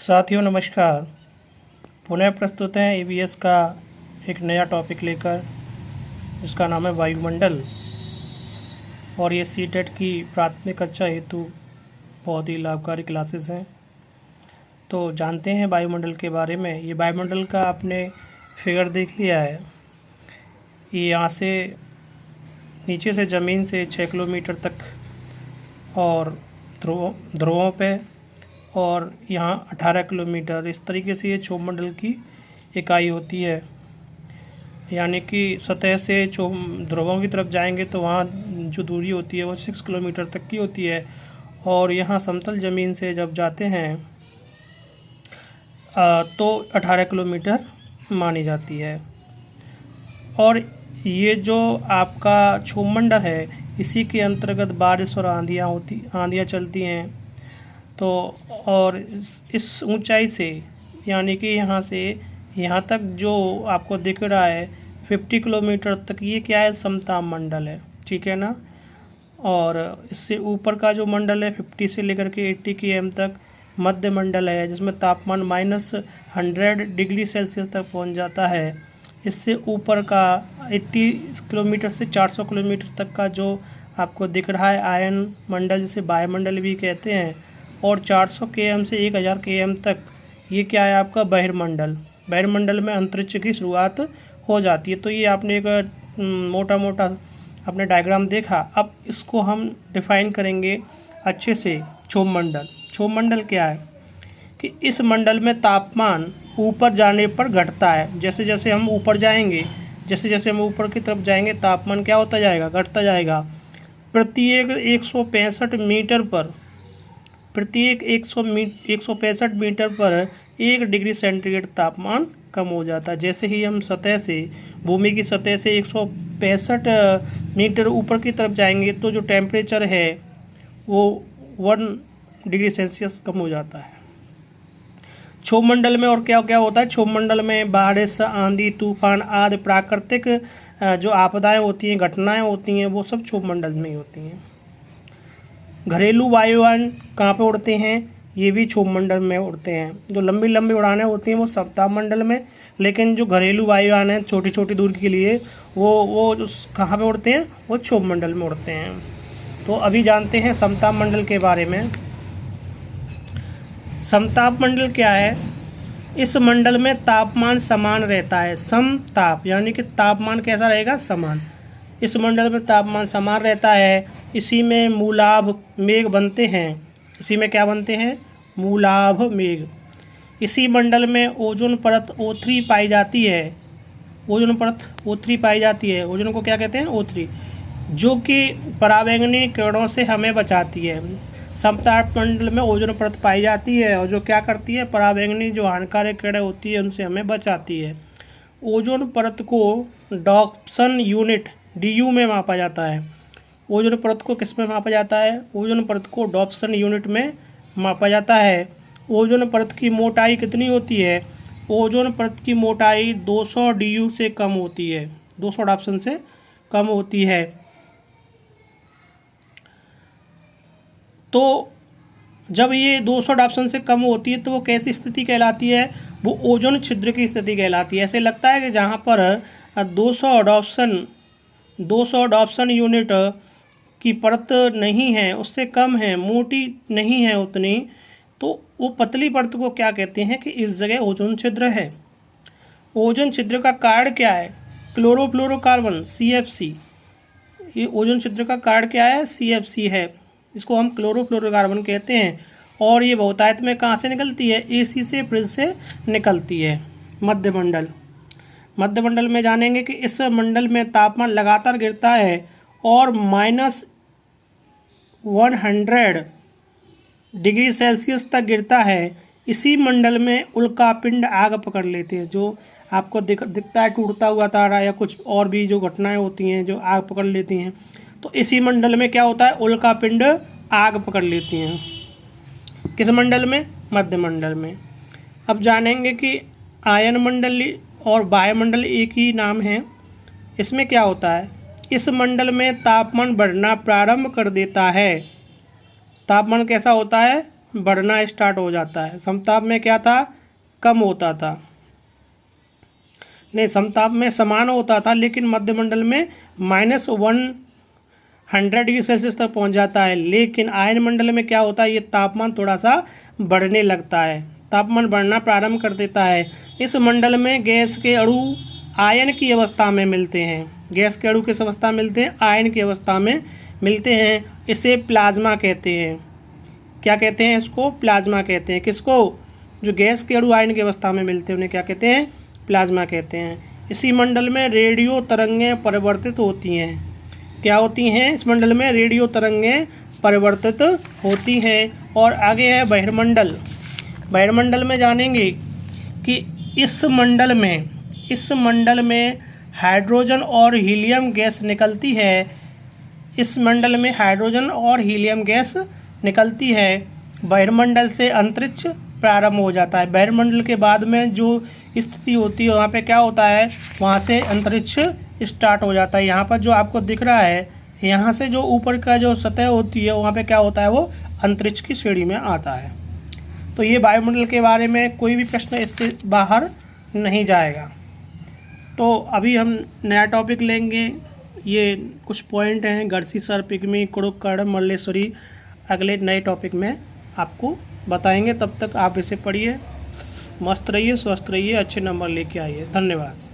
साथियों नमस्कार। पुनः प्रस्तुत हैं ईवीएस का एक नया टॉपिक लेकर, जिसका नाम है वायुमंडल। और ये सीटेट की प्राथमिक कक्षा हेतु बहुत ही लाभकारी क्लासेस हैं। तो जानते हैं वायुमंडल के बारे में। ये वायुमंडल का आपने फिगर देख लिया है। ये यहाँ से नीचे से ज़मीन से 6 किलोमीटर तक और ध्रुवों पे, और यहाँ 18 किलोमीटर, इस तरीके से ये क्षोभमंडल की इकाई होती है। यानी कि सतह से ध्रुवों की तरफ जाएंगे तो वहाँ जो दूरी होती है वो 6 किलोमीटर तक की होती है, और यहाँ समतल ज़मीन से जब जाते हैं तो 18 किलोमीटर मानी जाती है। और ये जो आपका क्षोभमंडल है, इसी के अंतर्गत बारिश और आंधियाँ चलती हैं। तो और इस ऊंचाई से, यानी कि यहाँ से यहाँ तक जो आपको दिख रहा है 50 किलोमीटर तक, ये क्या है, समताप मंडल है, ठीक है ना। और इससे ऊपर का जो मंडल है 50 से लेकर के 80 km तक मध्य मंडल है, जिसमें तापमान -100 डिग्री सेल्सियस तक पहुँच जाता है। इससे ऊपर का 80 किलोमीटर से 400 किलोमीटर तक का जो आपको दिख रहा है आयन मंडल, जिसे वायुमंडल भी कहते हैं। और 400 km से 1000 km तक ये क्या है, आपका बहिर्मंडल। बहिर्मंडल में अंतरिक्ष की शुरुआत हो जाती है। तो ये आपने एक मोटा मोटा अपने डायग्राम देखा। अब इसको हम डिफाइन करेंगे अच्छे से। क्षोभमंडल क्या है कि इस मंडल में तापमान ऊपर जाने पर घटता है। जैसे जैसे हम ऊपर जाएंगे, जैसे जैसे हम ऊपर की तरफ जाएंगे, तापमान क्या होता जाएगा, घटता जाएगा। प्रत्येक 165 मीटर पर, प्रत्येक 165 मीटर पर 1 डिग्री सेंटीग्रेड तापमान कम हो जाता है। जैसे ही हम सतह से, भूमि की सतह से 165 मीटर ऊपर की तरफ जाएंगे तो जो टेम्परेचर है वो 1 डिग्री सेल्सियस कम हो जाता है। क्षोभमंडल में और क्या क्या होता है, क्षोभमंडल में बारिश, आंधी, तूफान आदि प्राकृतिक जो आपदाएं होती हैं, घटनाएं होती हैं, वो सब क्षोभमंडल में ही होती हैं। घरेलू वायुयान कहाँ पे उड़ते हैं, ये भी क्षोभमंडल में उड़ते हैं। जो लंबी लंबी उड़ानें होती हैं वो समताप मंडल में, लेकिन जो घरेलू वायुयान हैं छोटी छोटी दूरी के लिए, वो कहाँ पे उड़ते हैं, वो क्षोभमंडल में उड़ते हैं। तो अभी जानते हैं समताप मंडल के बारे में। समताप मंडल क्या है, इस मंडल में तापमान समान रहता है। समताप यानी कि तापमान कैसा रहेगा, समान। इस मंडल में तापमान समान रहता है। इसी में मूलाभ मेघ बनते हैं। इसी में क्या बनते हैं, मूलाभ मेघ। इसी मंडल में ओजोन परत O3 पाई जाती है। ओजोन परत O3 पाई जाती है। ओजोन को क्या कहते हैं, O3, जो कि पराबैंगनी किरणों से हमें बचाती है। समताप मंडल में ओजोन परत पाई जाती है, और जो क्या करती है, पराबैंगनी जो हानिकारक किरणें होती है उनसे हमें बचाती है। ओजोन परत को डॉप्सन यूनिट DU में मापा जाता है। ओजोन परत को किस में मापा जाता है, ओजोन परत को डॉप्सन यूनिट में मापा जाता है। ओजोन परत की मोटाई कितनी होती है, ओजोन परत की मोटाई 200 DU से कम होती है, 200 डॉप्सन से कम होती है। तो जब ये 200 डॉप्सन से कम होती है तो वो कैसी स्थिति कहलाती है, वो ओजोन छिद्र की स्थिति कहलाती है। ऐसे लगता है कि जहाँ पर 200 डॉप्सन यूनिट की परत नहीं है, उससे कम है, मोटी नहीं है उतनी, तो वो पतली परत को क्या कहते हैं कि इस जगह ओजोन छिद्र है। ओजोन छिद्र का कारण क्या है, क्लोरोफ्लोरोकार्बन CFC। ये ओजोन छिद्र का कारण क्या है, CFC है। इसको हम क्लोरोफ्लोरोकार्बन कहते हैं। और ये बहुतायत में कहाँ से निकलती है, AC से, फ्रिज से निकलती है। मध्य मंडल में जानेंगे कि इस मंडल में तापमान लगातार गिरता है और -100 डिग्री सेल्सियस तक गिरता है। इसी मंडल में उल्कापिंड आग पकड़ लेते हैं। जो आपको दिखता है टूटता हुआ तारा या कुछ और भी जो घटनाएं होती हैं जो आग पकड़ लेती हैं, तो इसी मंडल में क्या होता है, उल्कापिंड आग पकड़ लेती हैं। किस मंडल में, मध्य मंडल में। अब जानेंगे कि आयन मंडल और वायुमंडल एक ही नाम है। इसमें क्या होता है, इस मंडल में तापमान बढ़ना प्रारंभ कर देता है। तापमान कैसा होता है, बढ़ना स्टार्ट हो जाता है। समताप में क्या था, कम होता था, नहीं समताप में समान होता था, लेकिन मध्यमंडल में -100 डिग्री सेल्सियस तक पहुंच जाता है। लेकिन आयन मंडल में क्या होता है, ये तापमान थोड़ा सा बढ़ने लगता है, तापमान बढ़ना प्रारंभ कर देता है। इस मंडल में गैस के अणु आयन की अवस्था में मिलते हैं। गैस के अणु किस अवस्था में मिलते हैं, आयन की अवस्था में मिलते हैं। इसे प्लाज्मा कहते हैं। क्या कहते हैं, इसको प्लाज्मा कहते हैं। किसको, जो गैस के अणु आयन की अवस्था में मिलते हैं उन्हें क्या कहते हैं, प्लाज्मा कहते हैं। इसी मंडल में रेडियो तरंगें परिवर्तित होती हैं। क्या होती हैं, इस मंडल में रेडियो तरंगें परिवर्तित होती हैं। और आगे है बहिर्मंडल। बहिर्मंडल में जानेंगे कि इस मंडल में हाइड्रोजन और हीलियम गैस निकलती है। इस मंडल में हाइड्रोजन और हीलियम गैस निकलती है। बहिर्मंडल से अंतरिक्ष प्रारंभ हो जाता है। बहिर्मंडल के बाद में जो स्थिति होती है वहाँ पे क्या होता है, वहाँ से अंतरिक्ष स्टार्ट हो जाता है। यहाँ पर जो आपको दिख रहा है, यहाँ से जो ऊपर का जो सतह होती है वहाँ पे क्या होता है, वो अंतरिक्ष की श्रेणी में आता है। तो ये वायुमंडल के बारे में कोई भी प्रश्न इससे बाहर नहीं जाएगा। तो अभी हम नया टॉपिक लेंगे। ये कुछ पॉइंट हैं, गर्सी सर, पिग्मी, कुड़ुक्कड़, मल्लेश्वरी, अगले नए टॉपिक में आपको बताएंगे। तब तक आप इसे पढ़िए, मस्त रहिए, स्वस्थ रहिए, अच्छे नंबर लेके आइए। धन्यवाद।